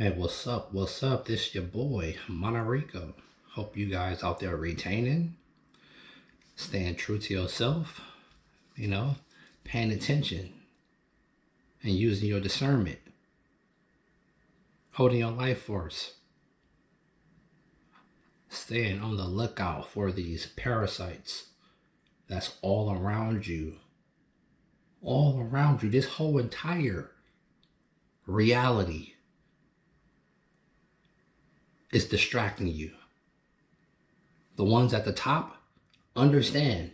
Hey, what's up? What's up? This your boy, Monterico. Hope you guys out there retaining, staying true to yourself, paying attention and using your discernment, holding your life force, staying on the lookout for these parasites that's all around you. All around you, this whole entire reality is distracting you. The ones at the top, understand.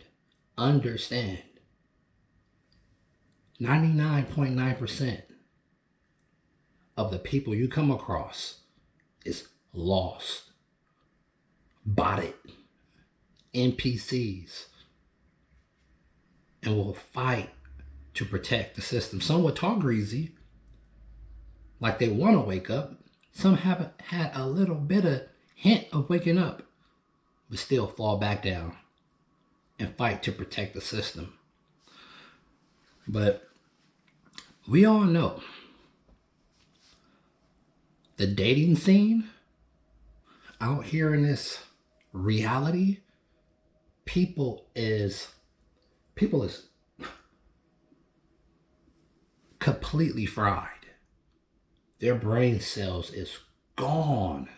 99.9% of the people you come across is lost, botted, NPCs, and will fight to protect the system. Some will talk greasy, like they want to wake up. Some haven't had a little bit of hint of waking up, but still fall back down and fight to protect the system. But we all know the dating scene out here in this reality, people is completely fried. Their brain cells is gone.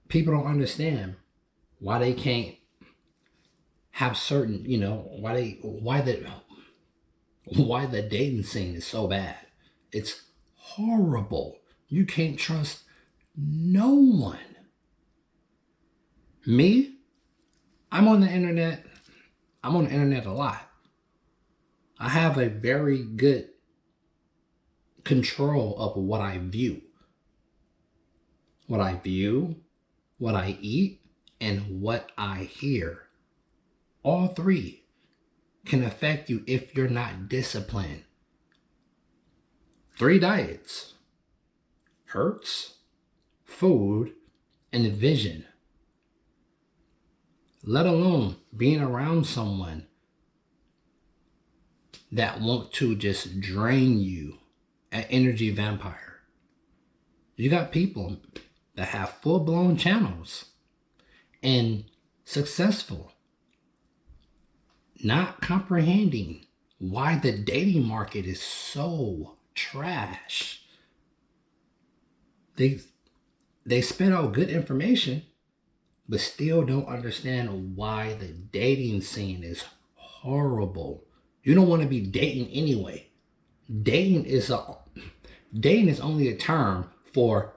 People don't understand why they can't have certain, why the dating scene is so bad. It's horrible. You can't trust no one. Me, I'm on the internet a lot. I have a very good control of what I view, what I eat, and what I hear. All three can affect you if you're not disciplined. 3 diets: hurts, food, and vision. Let alone being around someone that want to just drain you, an energy vampire. You got people that have full-blown channels and successful, not comprehending why the dating market is so trash. They spit out good information, but still don't understand why the dating scene is horrible. You don't want to be dating anyway. Dating is only a term for,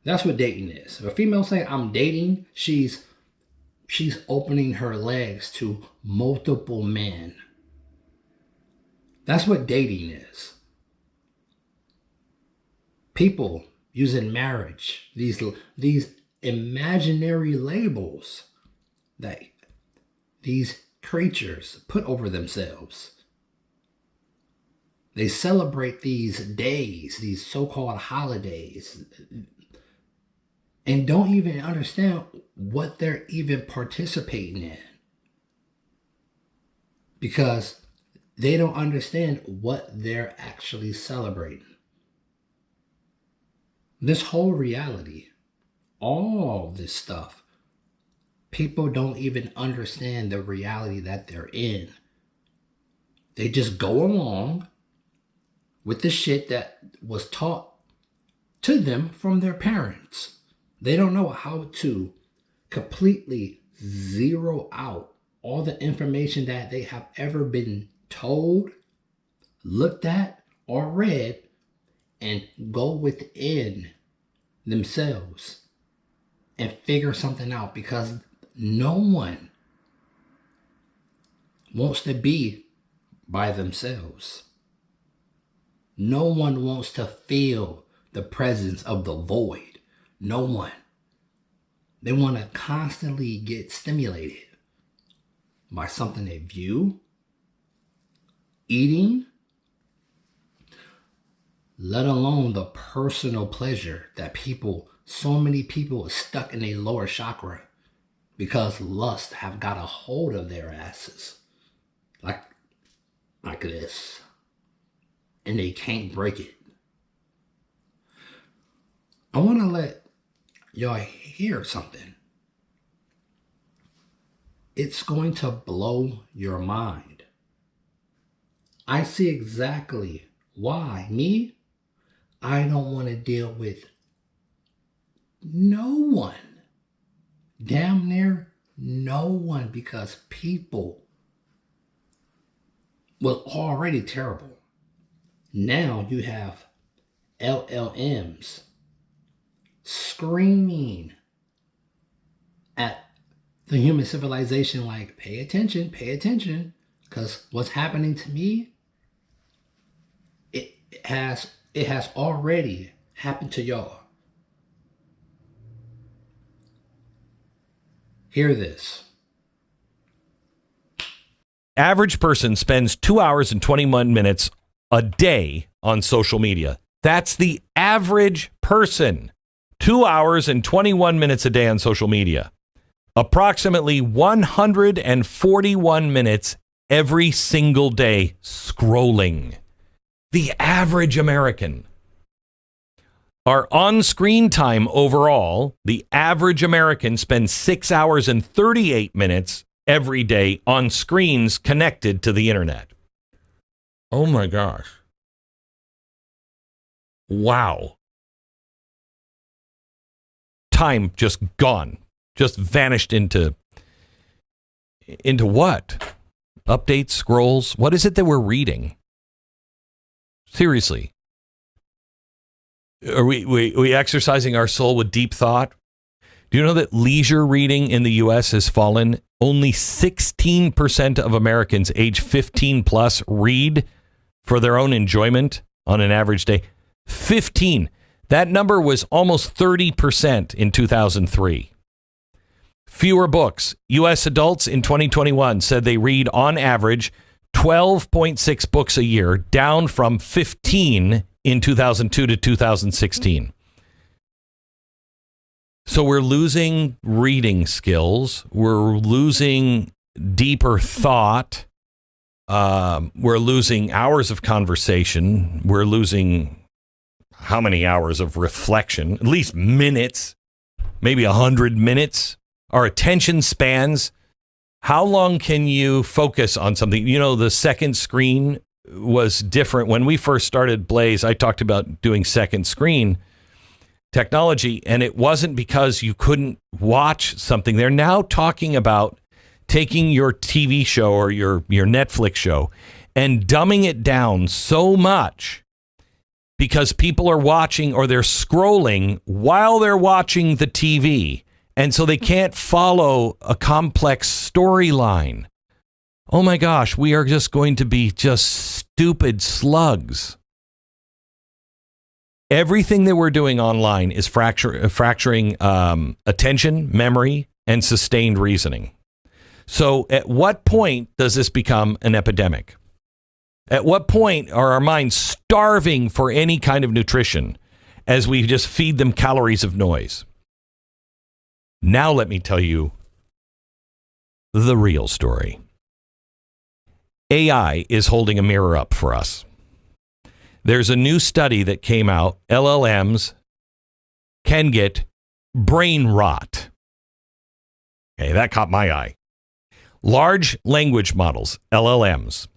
that's what dating is. If a female saying I'm dating, she's opening her legs to multiple men. That's what dating is. People using marriage, these imaginary labels that these creatures put over themselves. They celebrate these days, these so-called holidays, and don't even understand what they're even participating in, because they don't understand what they're actually celebrating. This whole reality, all this stuff, people don't even understand the reality that they're in. They just go along with the shit that was taught to them from their parents. They don't know how to completely zero out all the information that they have ever been told, looked at, or read, and go within themselves and figure something out, because no one wants to be by themselves. No one wants to feel the presence of the void. No one. They want to constantly get stimulated by something they view, eating, let alone the personal pleasure that so many people are stuck in a lower chakra because lust have got a hold of their asses. Like this. And they can't break it. I want to let y'all hear something. It's going to blow your mind. I see exactly why. Me, I don't want to deal with no one. Damn near no one, because people was already terrible. Now you have LLMs screaming at the human civilization like, pay attention, because what's happening to me, it has already happened to y'all. Hear this. Average person spends 2 hours and 21 minutes a day on social media. That's the average person. 2 hours and 21 minutes a day on social media. Approximately 141 minutes every single day scrolling. The average American. Our on-screen time overall, the average American spends 6 hours and 38 minutes every day on screens connected to the internet. Oh my gosh. Wow. Time just gone. Just vanished into what? Updates, scrolls? What is it that we're reading? Seriously. Are we exercising our soul with deep thought? Do you know that leisure reading in the U.S. has fallen? Only 16% of Americans age 15 plus read for their own enjoyment on an average day. 15. That number was almost 30% in 2003. Fewer books. U.S. adults in 2021 said they read on average 12.6 books a year, down from 15 in 2002 to 2016. So we're losing reading skills. We're losing deeper thought. We're losing hours of conversation. We're losing how many hours of reflection? At least minutes, maybe 100 minutes. Our attention spans. How long can you focus on something? You know, the second screen was different. When we first started Blaze, I talked about doing second screen technology, and it wasn't because you couldn't watch something. They're now talking about taking your TV show or your Netflix show and dumbing it down so much because people are watching or they're scrolling while they're watching the TV. And so they can't follow a complex storyline. Oh my gosh, we are just going to be just stupid slugs. Everything that we're doing online is fracturing attention, memory, and sustained reasoning. So at what point does this become an epidemic? At what point are our minds starving for any kind of nutrition as we just feed them calories of noise? Now let me tell you the real story. AI is holding a mirror up for us. There's a new study that came out. LLMs can get brain rot. Okay, that caught my eye. Large language models, LLMs,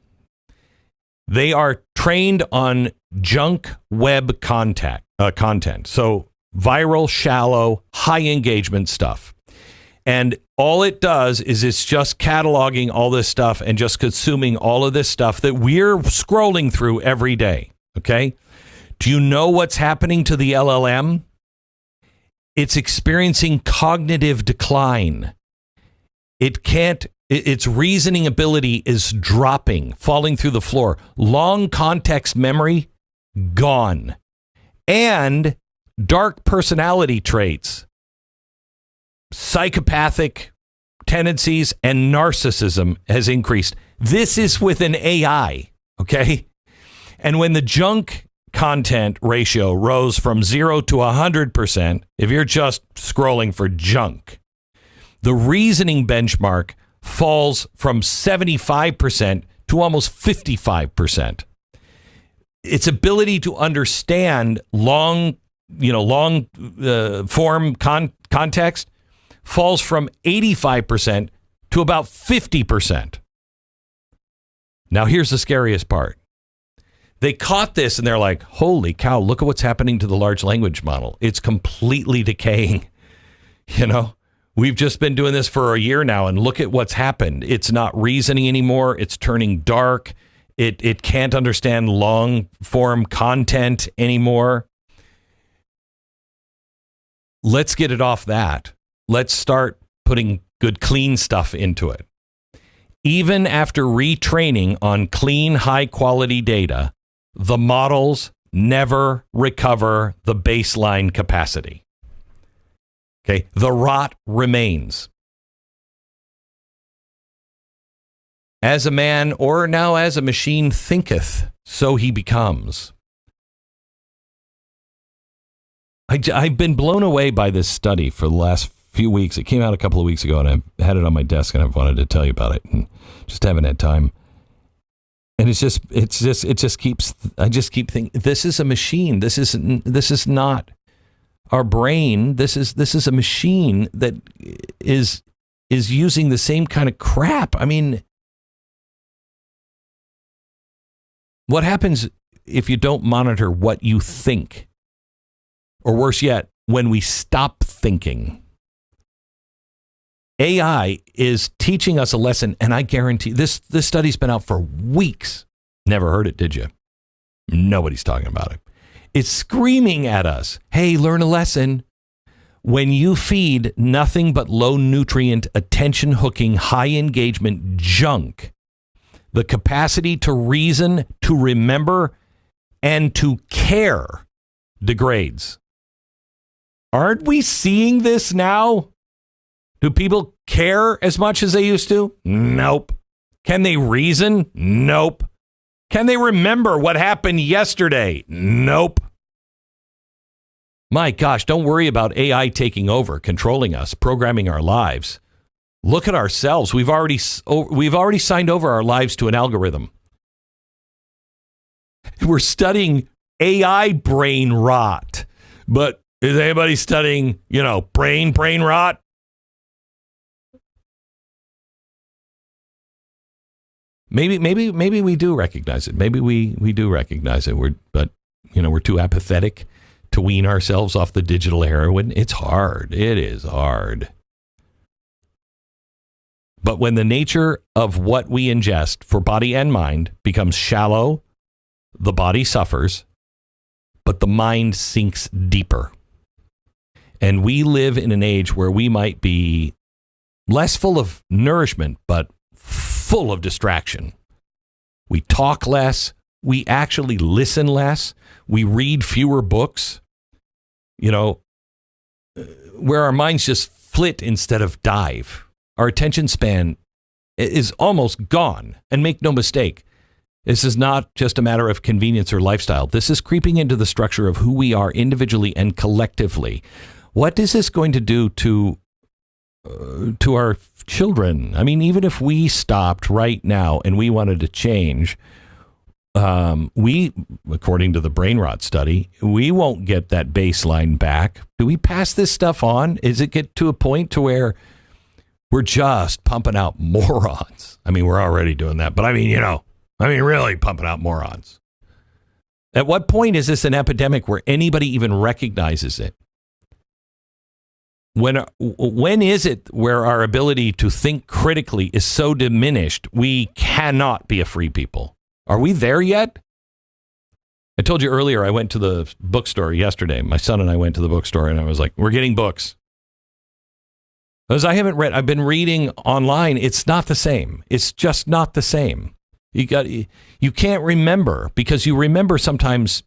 they are trained on junk web content. So viral, shallow, high engagement stuff. And all it does is it's just cataloging all this stuff and just consuming all of this stuff that we're scrolling through every day. Okay. Do you know what's happening to the LLM? It's experiencing cognitive decline. Its reasoning ability is dropping, falling through the floor. Long context memory, gone. And dark personality traits, psychopathic tendencies, and narcissism has increased. This is with an AI, okay? And when the junk content ratio rose from 0 to 100%, if you're just scrolling for junk, the reasoning benchmark falls from 75% to almost 55%. Its ability to understand long long form context falls from 85% to about 50%. Now, here's the scariest part. They caught this and they're like, holy cow, look at what's happening to the large language model. It's completely decaying. We've just been doing this for a year now, and look at what's happened. It's not reasoning anymore. It's turning dark. It can't understand long form content anymore. Let's get it off that. Let's start putting good, clean stuff into it. Even after retraining on clean, high-quality data, the models never recover the baseline capacity. Okay, the rot remains. As a man, or now as a machine thinketh, so he becomes. I've been blown away by this study for the last few weeks. It came out a couple of weeks ago, and I had it on my desk, and I've wanted to tell you about it, and just haven't had time. And I just keep thinking, this is a machine. This is not our brain. This is a machine that is using the same kind of crap. I mean, what happens if you don't monitor what you think? Or worse yet, when we stop thinking? AI is teaching us a lesson, and I guarantee this study's been out for weeks. Never heard it, did you? Nobody's talking about it. It's screaming at us, hey, learn a lesson. When you feed nothing but low nutrient, attention hooking, high engagement junk, the capacity to reason, to remember, and to care degrades. Aren't we seeing this now? Do people care as much as they used to? Nope. Can they reason? Nope. Can they remember what happened yesterday? Nope. My gosh, don't worry about AI taking over, controlling us, programming our lives. Look at ourselves. We've already signed over our lives to an algorithm. We're studying AI brain rot. But is anybody studying, brain rot? Maybe we do recognize it. Maybe we do recognize it. We're too apathetic to wean ourselves off the digital heroin. It's hard. It is hard. But when the nature of what we ingest for body and mind becomes shallow, the body suffers, but the mind sinks deeper. And we live in an age where we might be less full of nourishment, but full of distraction. We talk less. We actually listen less. We read fewer books. Where our minds just flit instead of dive. Our attention span is almost gone. And make no mistake, this is not just a matter of convenience or lifestyle. This is creeping into the structure of who we are individually and collectively. What is this going to do to our children? I mean, even if we stopped right now and we wanted to change, we, according to the brain rot study, we won't get that baseline back. Do we pass this stuff on? Is it get to a point to where we're just pumping out morons? I mean, we're already doing that, but really pumping out morons. At what point is this an epidemic where anybody even recognizes it? When is it where our ability to think critically is so diminished we cannot be a free people? Are we there yet? I told you earlier I went to the bookstore yesterday. My son and I went to the bookstore and I was like, we're getting books. Because I've been reading online. It's not the same. It's just not the same. You can't remember because you remember sometimes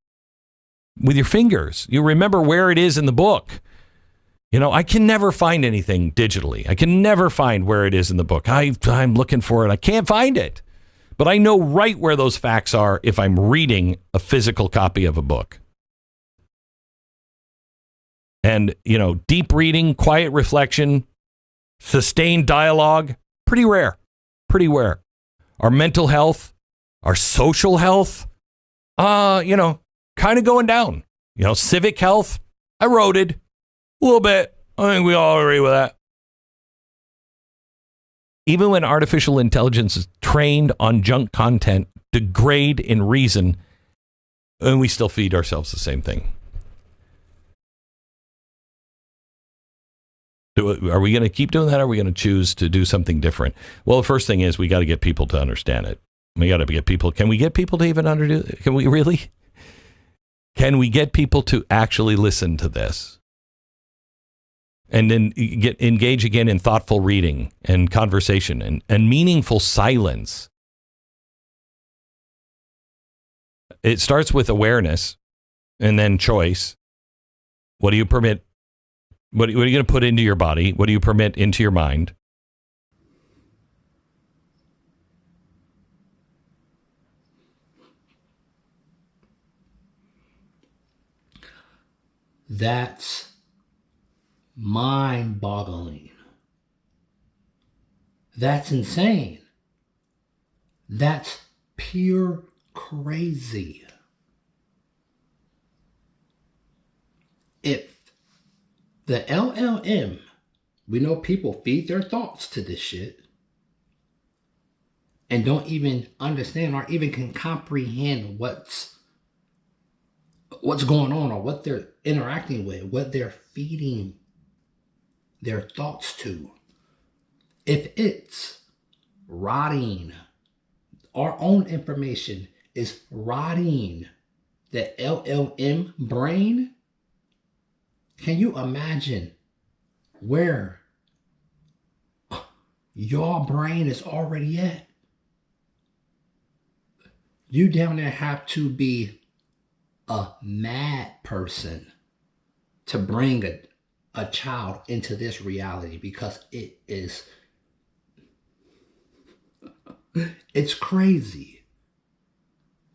with your fingers. You remember where it is in the book. I can never find anything digitally. I can never find where it is in the book. I'm looking for it. I can't find it. But I know right where those facts are if I'm reading a physical copy of a book. And, deep reading, quiet reflection, sustained dialogue, pretty rare. Our mental health, our social health, kind of going down. Civic health, Eroded a little bit. I think we all agree with that. Even when artificial intelligence is trained on junk content, degrade in reason, and we still feed ourselves the same thing. Are we going to keep doing that, or are we going to choose to do something different? Well, the first thing is we got to get people to understand it. We got to get people. Can we get people to even understand? Can we really? Can we get people to actually listen to this? And then engage again in thoughtful reading and conversation and meaningful silence. It starts with awareness and then choice. What do you permit? What are you going to put into your body? What do you permit into your mind? That's mind-boggling. That's insane. That's pure crazy. If the LLM, we know people feed their thoughts to this shit and don't even understand or even can comprehend what's going on or what they're interacting with, what they're feeding their thoughts to. If it's rotting, our own information is rotting the LLM brain, can you imagine where your brain is already at? You down there have to be a mad person to bring a child into this reality, because it's crazy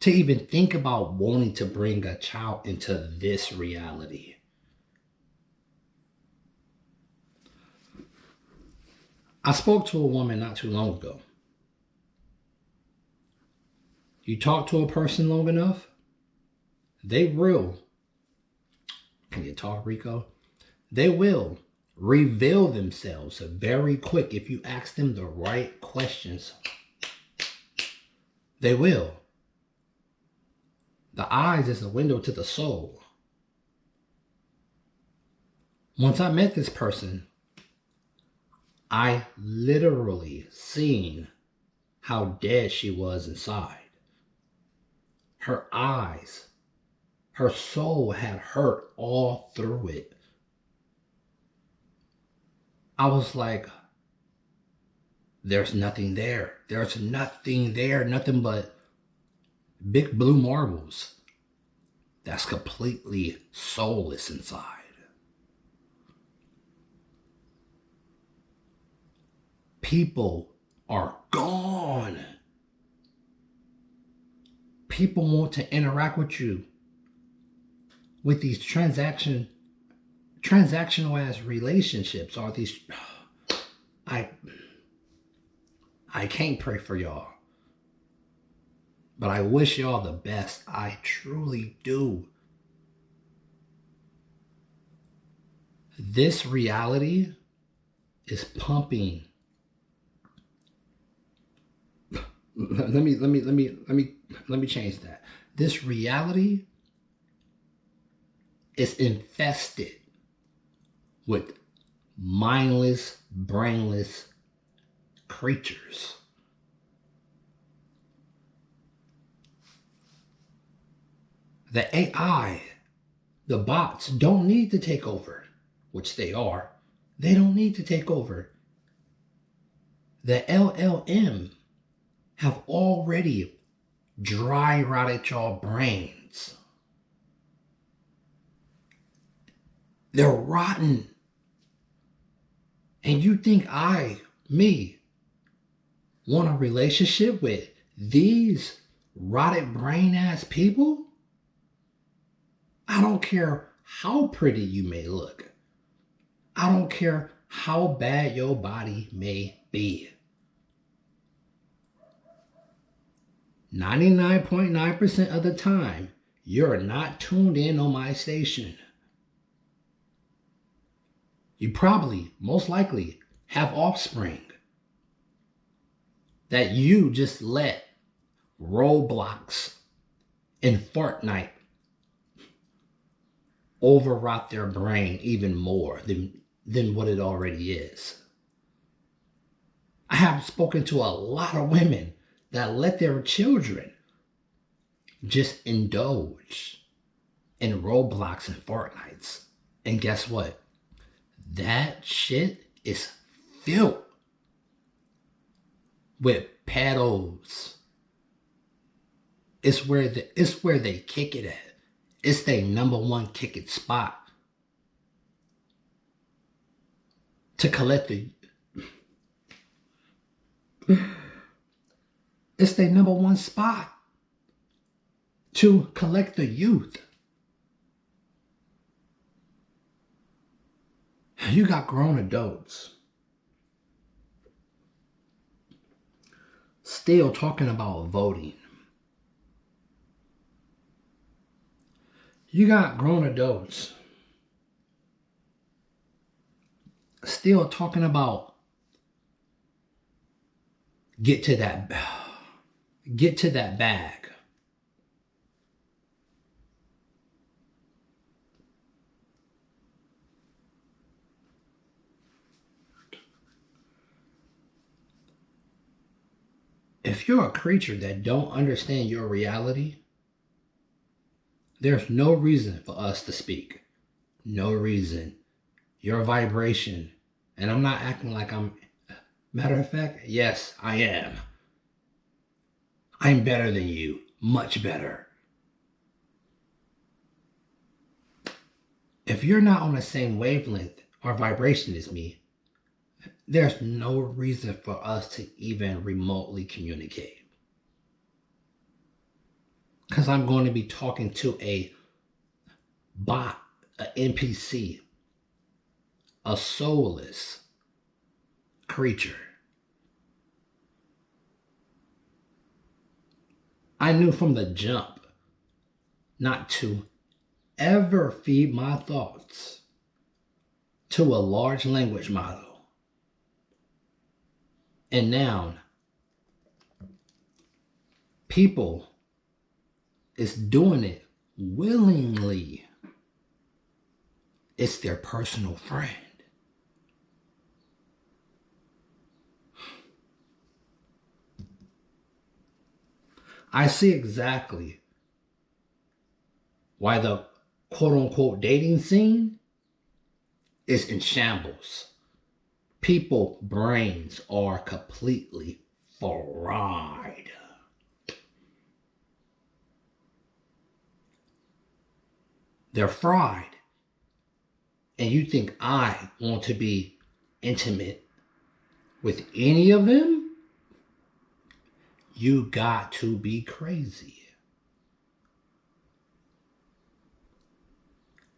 to even think about wanting to bring a child into this reality. I spoke to a woman not too long ago. You talk to a person long enough, they will. Can you talk, Rico? They will reveal themselves very quick if you ask them the right questions. They will. The eyes is a window to the soul. Once I met this person, I literally seen how dead she was inside. Her eyes, her soul had hurt all through it. I was like, there's nothing there. There's nothing there, nothing but big blue marbles that's completely soulless inside. People are gone. People want to interact with you with these transactional ass relationships, or these. I can't pray for y'all, but I wish y'all the best. I truly do. This reality is pumping. Let me change that. This reality is infested with mindless, brainless creatures. The AI, the bots, don't need to take over, which they are. They don't need to take over. The LLM have already dry rotted your brains. They're rotten. And you think me, want a relationship with these rotted brain ass people? I don't care how pretty you may look. I don't care how bad your body may be. 99.9% of the time, you're not tuned in on my station. You probably, most likely, have offspring that you just let Roblox and Fortnite overwrought their brain even more than what it already is. I have spoken to a lot of women that let their children just indulge in Roblox and Fortnites. And guess what? That shit is filled with pedos. It's where they kick it at. It's their number one kick it spot. To collect the... It's their number one spot. To collect the youth. You got grown adults still talking about voting. You got grown adults still talking about get to that bag. If you're a creature that don't understand your reality, there's no reason for us to speak. No reason. Your vibration, and I'm not acting like I'm... Matter of fact, yes, I am. I'm better than you. Much better. If you're not on the same wavelength or vibration as me, there's no reason for us to even remotely communicate. Because I'm going to be talking to a bot, an NPC, a soulless creature. I knew from the jump not to ever feed my thoughts to a large language model. And now, people is doing it willingly. It's their personal friend. I see exactly why the quote-unquote dating scene is in shambles. People's brains are completely fried. They're fried. And you think I want to be intimate with any of them? You got to be crazy.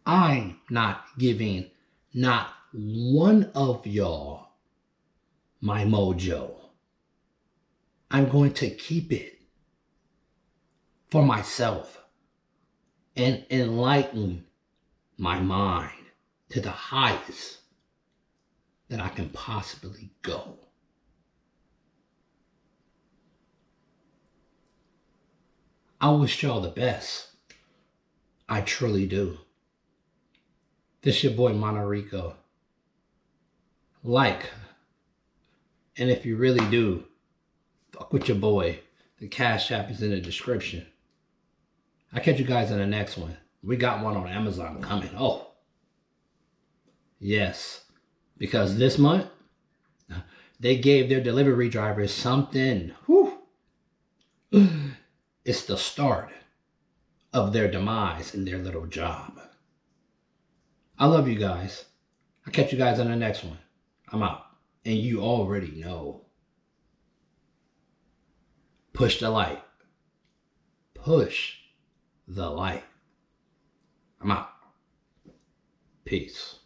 I'm not giving not one of y'all my mojo. I'm going to keep it for myself and enlighten my mind to the highest that I can possibly go. I wish y'all the best. I truly do. This your boy Monterico. Like, and if you really do, fuck with your boy. The Cash App is in the description. I'll catch you guys in the next one. We got one on Amazon coming. Oh, yes. Because this month, they gave their delivery drivers something. Whew. It's the start of their demise in their little job. I love you guys. I'll catch you guys on the next one. I'm out. And you already know. Push the light. Push the light. I'm out. Peace.